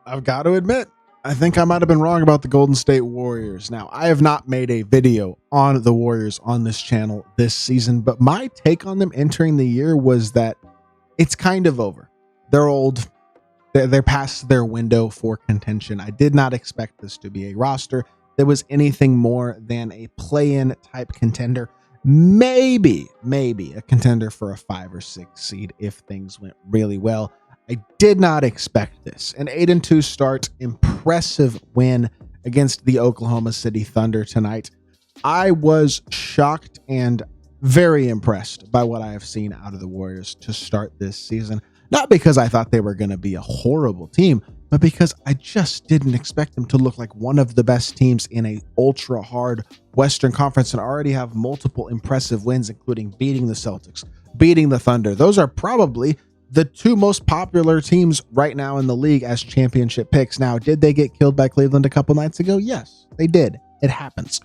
I've got to admit, I think I might have been wrong about the Golden State Warriors. Now, I have not made a video on the Warriors on this channel this season, but my take on them entering the year was that it's kind of over. They're old. They're past their window for contention. I did not expect this to be a roster that was anything more than a play-in type contender. Maybe a contender for a 5 or 6 seed if things went really well. I did not expect this. An 8-2 start, impressive win against the Oklahoma City Thunder tonight. I was shocked and very impressed by what I have seen out of the Warriors to start this season. Not because I thought they were going to be a horrible team, but because I just didn't expect them to look like one of the best teams in a ultra hard Western Conference and already have multiple impressive wins, including beating the Celtics, beating the Thunder. Those are probably the 2 most popular teams right now in the league as championship picks. Now, did they get killed by Cleveland a couple nights ago? Yes, they did. It happens.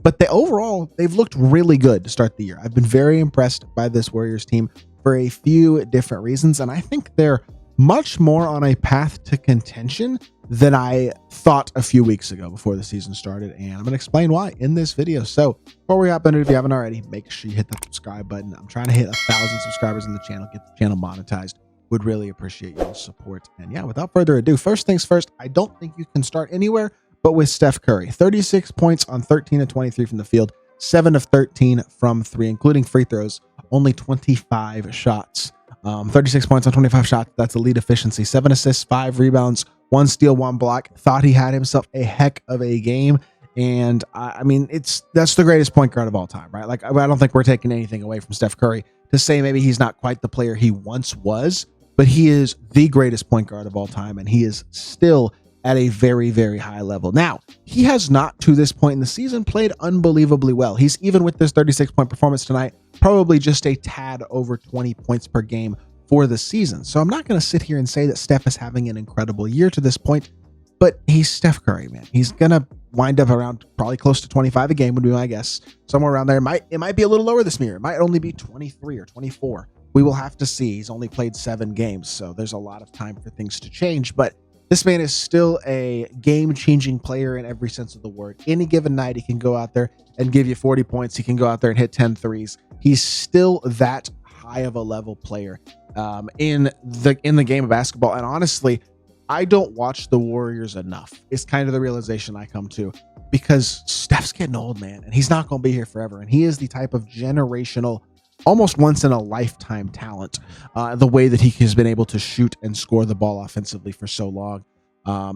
But overall, they've looked really good to start the year. I've been very impressed by this Warriors team for a few different reasons, and I think they're much more on a path to contention than I thought a few weeks ago before the season started, and I'm going to explain why in this video. So before we hop into it, if you haven't already, make sure you hit the subscribe button. I'm trying to hit 1,000 subscribers in the channel, get the channel monetized. Would really appreciate your support. And yeah, without further ado, first things first, I don't think you can start anywhere but with Steph Curry. 36 points on 13 of 23 from the field, 7 of 13 from 3, including free throws, only 25 shots. 36 points on 25 shots. That's elite efficiency. 7 assists, 5 rebounds, 1 steal, 1 block. Thought he had himself a heck of a game. And I mean, that's the greatest point guard of all time, right? Like, I don't think we're taking anything away from Steph Curry to say maybe he's not quite the player he once was, but he is the greatest point guard of all time. And he is still at a very, very high level. Now, he has not to this point in the season played unbelievably well. He's, even with this 36-point performance tonight, probably just a tad over 20 points per game for the season. So I'm not going to sit here and say that Steph is having an incredible year to this point, but he's Steph Curry, man. He's going to wind up around probably close to 25 a game would be my guess. Somewhere around there. It might be a little lower this year. It might only be 23 or 24. We will have to see. He's only played 7 games, so there's a lot of time for things to change, but this man is still a game-changing player in every sense of the word. Any given night, he can go out there and give you 40 points. He can go out there and hit 10 threes. He's still that high of a level player in the game of basketball. And honestly, I don't watch the Warriors enough. It's kind of the realization I come to, because Steph's getting old, man, and he's not going to be here forever. And he is the type of generational, almost once in a lifetime talent, the way that he has been able to shoot and score the ball offensively for so long.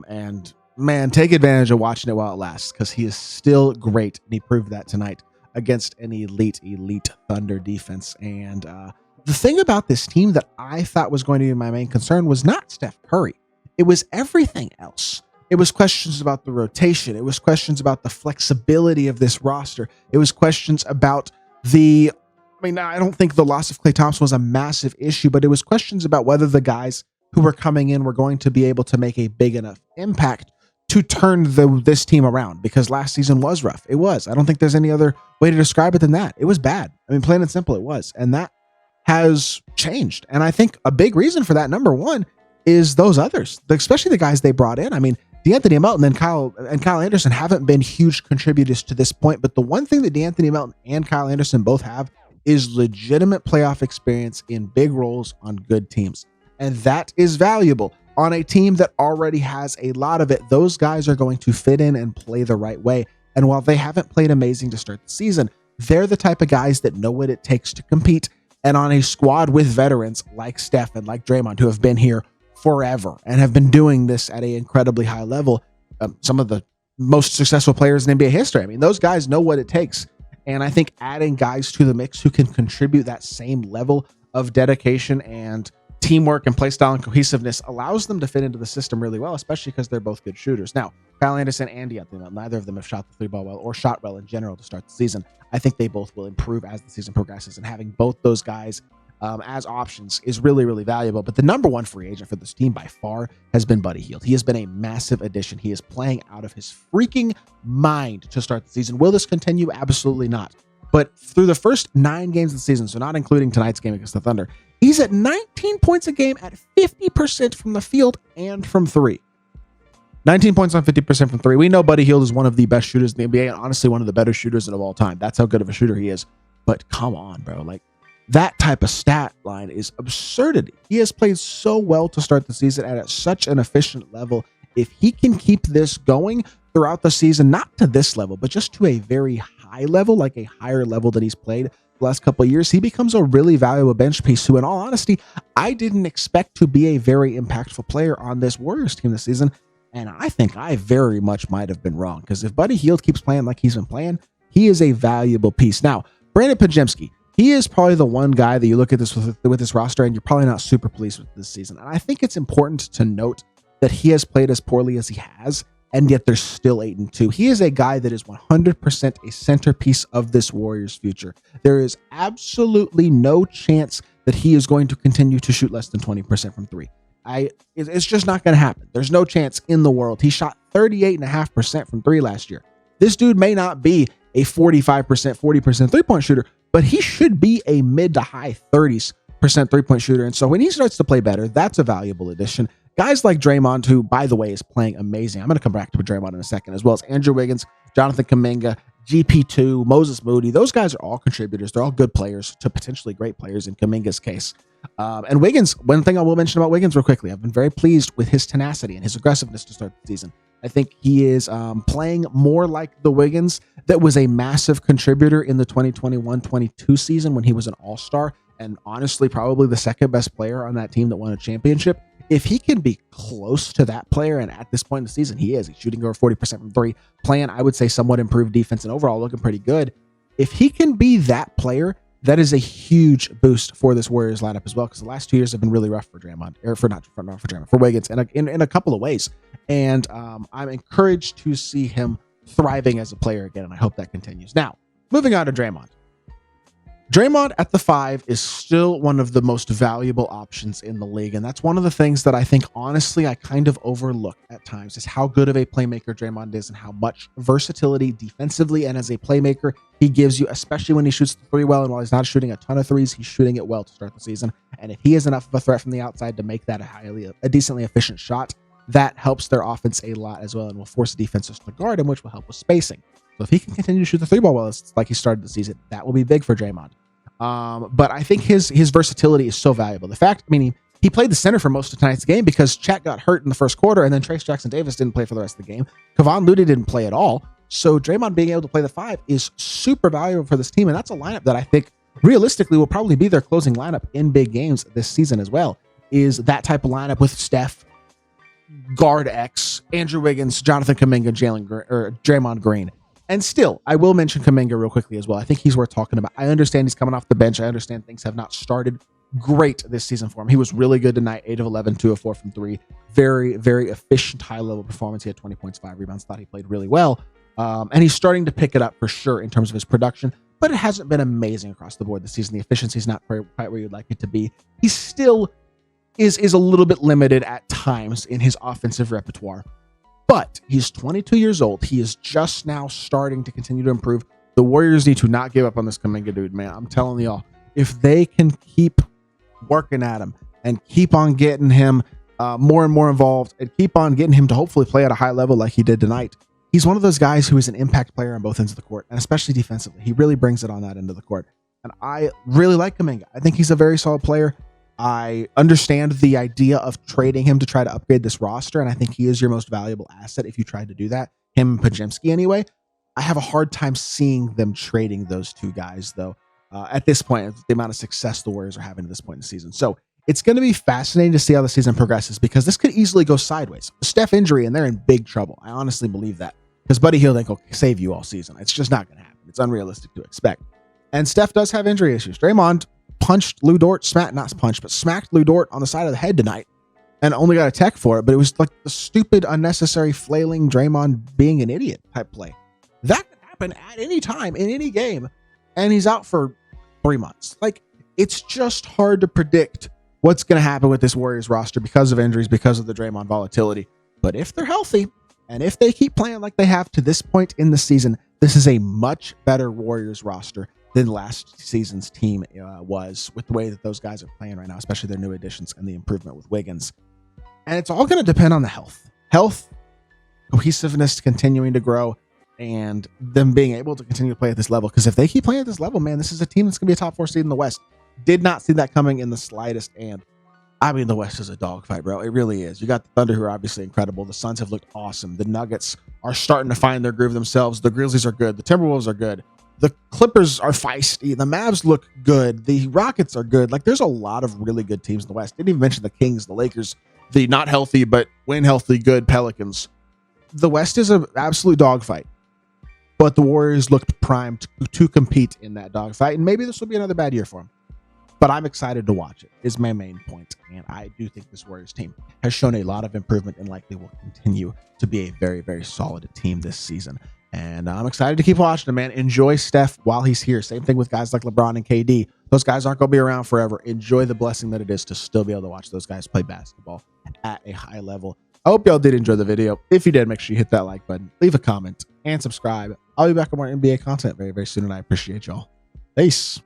And man, take advantage of watching it while it lasts, because he is still great. And he proved that tonight against an elite Thunder defense. And the thing about this team that I thought was going to be my main concern was not Steph Curry. It was everything else. It was questions about the rotation. It was questions about the flexibility of this roster. It was questions about I don't think the loss of Klay Thompson was a massive issue, but it was questions about whether the guys who were coming in were going to be able to make a big enough impact to turn this team around, because last season was rough. It was. I don't think there's any other way to describe it than that. It was bad. I mean, plain and simple, it was. And that has changed. And I think a big reason for that, number one, is those others, especially the guys they brought in. I mean, DeAnthony Melton and Kyle Anderson haven't been huge contributors to this point, but the one thing that DeAnthony Melton and Kyle Anderson both have is legitimate playoff experience in big roles on good teams. And that is valuable. On a team that already has a lot of it, those guys are going to fit in and play the right way. And while they haven't played amazing to start the season, they're the type of guys that know what it takes to compete. And on a squad with veterans like Steph and like Draymond, who have been here forever and have been doing this at an incredibly high level, some of the most successful players in NBA history. I mean, those guys know what it takes. And I think adding guys to the mix who can contribute that same level of dedication and teamwork and play style and cohesiveness allows them to fit into the system really well, especially because they're both good shooters. Now, Kyle Anderson and DeAnthony, neither of them have shot the 3-ball well or shot well in general to start the season. I think they both will improve as the season progresses, and having both those guys as options is really, really valuable. But the number one free agent for this team by far has been Buddy Hield. He has been a massive addition. He is playing out of his freaking mind to start the season. Will this continue? Absolutely not. But through the first 9 games of the season, so not including tonight's game against the Thunder, he's at 19 points a game at 50% from the field and from 3. 19 points on 50% from three. We know Buddy Hield is one of the best shooters in the NBA and honestly one of the better shooters of all time. That's how good of a shooter he is. But come on, bro. Like, that type of stat line is absurdity. He has played so well to start the season at such an efficient level. If he can keep this going throughout the season, not to this level, but just to a very high level, like a higher level that he's played the last couple of years, he becomes a really valuable bench piece who, in all honesty, I didn't expect to be a very impactful player on this Warriors team this season. And I think I very much might have been wrong, because if Buddy Hield keeps playing like he's been playing, he is a valuable piece. Now, Brandon Podziemski, he is probably the one guy that you look at this with this roster and you're probably not super pleased with this season. And I think it's important to note that he has played as poorly as he has, and yet they're still 8-2. He is a guy that is 100% a centerpiece of this Warriors future. There is absolutely no chance that he is going to continue to shoot less than 20% from three. It's just not going to happen. There's no chance in the world. He shot 38.5% from three last year. This dude may not be a 45%, 40% three-point shooter, but he should be a mid to high 30s% three-point shooter. And so when he starts to play better, that's a valuable addition. Guys like Draymond, who, by the way, is playing amazing. I'm going to come back to Draymond in a second, as well as Andrew Wiggins, Jonathan Kaminga, GP2, Moses Moody. Those guys are all contributors. They're all good players to potentially great players in Kaminga's case. And Wiggins, one thing I will mention about Wiggins real quickly, I've been very pleased with his tenacity and his aggressiveness to start the season. I think he is playing more like the Wiggins that was a massive contributor in the 2021-22 season when he was an all-star and honestly probably the second best player on that team that won a championship. If he can be close to that player, and at this point in the season he is, he's shooting over 40% from three, playing, I would say, somewhat improved defense and overall looking pretty good. If he can be that player, that is a huge boost for this Warriors lineup as well, because the last 2 years have been really rough for Draymond, or for Wiggins, in a couple of ways. And I'm encouraged to see him thriving as a player again, and I hope that continues. Now, moving on to Draymond. Draymond at the 5 is still one of the most valuable options in the league, and that's one of the things that I think, honestly, I kind of overlook at times, is how good of a playmaker Draymond is and how much versatility defensively and as a playmaker he gives you, especially when he shoots the three well. And while he's not shooting a ton of threes, he's shooting it well to start the season. And if he is enough of a threat from the outside to make that a decently efficient shot, that helps their offense a lot as well and will force defenses to guard him, which will help with spacing. So if he can continue to shoot the three ball well, like he started the season, that will be big for Draymond. But I think his versatility is so valuable. The fact, he played the center for most of tonight's game because Chet got hurt in the first quarter, and then Trace Jackson-Davis didn't play for the rest of the game. Kevon Looney didn't play at all. So Draymond being able to play the 5 is super valuable for this team, and that's a lineup that I think realistically will probably be their closing lineup in big games this season as well, is that type of lineup with Steph, guard X, Andrew Wiggins, Jonathan Kaminga, Draymond Green. And still, I will mention Kaminga real quickly as well. I think he's worth talking about. I understand he's coming off the bench. I understand things have not started great this season for him. He was really good tonight, 8 of 11, 2 of 4 from 3. Very, very efficient, high-level performance. He had 20 points, 5 rebounds. Thought he played really well. And he's starting to pick it up for sure in terms of his production, but it hasn't been amazing across the board this season. The efficiency is not quite where you'd like it to be. He still is a little bit limited at times in his offensive repertoire. But he's 22 years old. He is just now starting to continue to improve. The Warriors need to not give up on this Kaminga dude, man. I'm telling y'all, if they can keep working at him and keep on getting him more and more involved and keep on getting him to hopefully play at a high level like he did tonight, he's one of those guys who is an impact player on both ends of the court, and especially defensively. He really brings it on that end of the court. And I really like Kaminga. I think he's a very solid player. I understand the idea of trading him to try to upgrade this roster, and I think he is your most valuable asset if you tried to do that. Him and Podziemski anyway. I have a hard time seeing them trading those two guys, though, at this point, the amount of success the Warriors are having at this point in the season. So it's going to be fascinating to see how the season progresses, because this could easily go sideways. The Steph injury, and they're in big trouble. I honestly believe that, because Buddy Hield ain't going to save you all season. It's just not going to happen. It's unrealistic to expect. And Steph does have injury issues. Draymond smacked Lou Dort on the side of the head tonight and only got a tech for it, but it was like the stupid, unnecessary flailing Draymond being an idiot type play. That could happen at any time in any game, and he's out for 3 months. Like, it's just hard to predict what's going to happen with this Warriors roster because of injuries, because of the Draymond volatility. But if they're healthy, and if they keep playing like they have to this point in the season, this is a much better Warriors roster than last season's team was, with the way that those guys are playing right now, especially their new additions and the improvement with Wiggins. And it's all going to depend on the health. Health cohesiveness continuing to grow, and them being able to continue to play at this level. Because if they keep playing at this level, man, this is a team that's going to be a top 4 seed in the West. Did not see that coming in the slightest. And I mean, the West is a dogfight, bro. It really is. You got the Thunder, who are obviously incredible. The Suns have looked awesome. The Nuggets are starting to find their groove themselves. The Grizzlies are good. The Timberwolves are good. The Clippers are feisty. The Mavs look good. The Rockets are good. Like, there's a lot of really good teams in the West. Didn't even mention the Kings, the Lakers, the not healthy, but when healthy, good Pelicans. The West is an absolute dogfight. But the Warriors looked primed to compete in that dogfight. And maybe this will be another bad year for them. But I'm excited to watch it, is my main point. And I do think this Warriors team has shown a lot of improvement and likely will continue to be a very, very solid team this season. And I'm excited to keep watching them, man. Enjoy Steph while he's here. Same thing with guys like LeBron and KD. Those guys aren't going to be around forever. Enjoy the blessing that it is to still be able to watch those guys play basketball at a high level. I hope y'all did enjoy the video. If you did, make sure you hit that like button, leave a comment, and subscribe. I'll be back with more NBA content very, very soon, and I appreciate y'all. Peace.